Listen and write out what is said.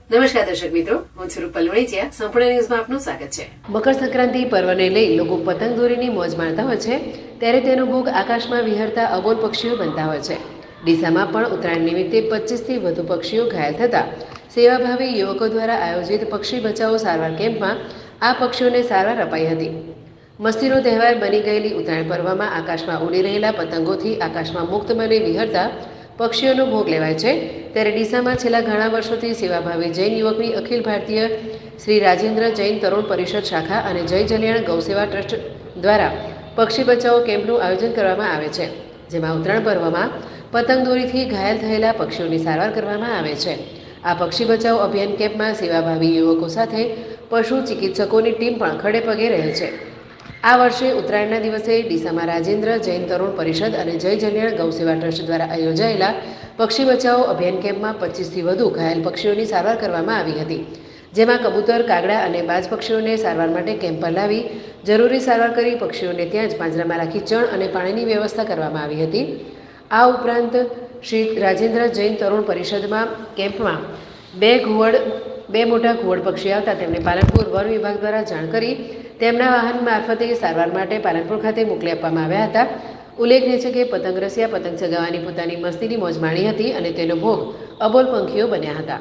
નમસ્કાર દર્શક મિત્રો, હું છું રૂપલ વણિચિયા. સંપૂર્ણ ન્યૂઝમાં આપનું સ્વાગત છે. મકર સંક્રાંતિ પર્વને લઈ લોકો પતંગ દોરીની મોજ માણતા હોય છે, ત્યારે તેનો ભોગ આકાશમાં વિહરતા અબોલ પક્ષીઓ બનતા હોય છે. ડીસામાં પણ ઉત્તરાયણ નિમિત્તે 25થી વધુ પક્ષીઓ ઘાયલ થતા સેવાભાવી યુવકો દ્વારા આયોજિત પક્ષી બચાવો સારવાર કેમ્પમાં આ પક્ષીઓને સારવાર અપાઈ હતી. મસ્તીનો તહેવાર બની ગયેલી ઉત્તરાયણ પર્વમાં આકાશમાં ઉડી રહેલા પતંગોથી આકાશમાં મુક્ત મને વિહરતા પક્ષીઓનો ભોગ લેવાય છે. ત્યારે ડીસામાં છેલ્લા ઘણા વર્ષોથી સેવાભાવી જૈન યુવકની અખિલ ભારતીય શ્રી રાજેન્દ્ર જૈન તરુણ પરિષદ શાખા અને જય જલિયાણ ગૌસેવા ટ્રસ્ટ દ્વારા પક્ષી બચાવો કેમ્પનું આયોજન કરવામાં આવે છે, જેમાં ઉત્તરાયણ પર્વમાં પતંગ દોરીથી ઘાયલ થયેલા પક્ષીઓની સારવાર કરવામાં આવે છે. આ પક્ષી બચાવો અભિયાન કેમ્પમાં સેવાભાવી યુવકો સાથે પશુ ચિકિત્સકોની ટીમ પણ ખડે પગે રહે છે. આ વર્ષે ઉત્તરાયણના દિવસે ડીસામાં રાજેન્દ્ર જૈન તરુણ પરિષદ અને જય જલિયાણ ગૌસેવા ટ્રસ્ટ દ્વારા યોજાયેલા પક્ષી બચાવો અભિયાન કેમ્પમાં 25થી વધુ ઘાયલ પક્ષીઓની સારવાર કરવામાં આવી હતી, જેમાં કબૂતર, કાગડા અને બાજ પક્ષીઓને સારવાર માટે કેમ્પ પર લાવી જરૂરી સારવાર કરી પક્ષીઓને ત્યાં જ પાંજરામાં રાખી ચણ અને પાણીની વ્યવસ્થા કરવામાં આવી હતી. આ ઉપરાંત શ્રી રાજેન્દ્ર જૈન તરુણ પરિષદમાં કેમ્પમાં બે મોટા ઘુવડ પક્ષી આવતા તેમને પાલનપુર વન વિભાગ દ્વારા જાણ કરી તેમના વાહન મારફતે સારવાર માટે પાલનપુર ખાતે મોકલી આપવામાં આવ્યા હતા. ઉલ્લેખનીય છે કે પતંગ રસિયા પતંગ ચગાવવાની પોતાની મસ્તીની મોજ માણી હતી અને તેનો ભોગ અબોલ પંખીઓ બન્યા હતા.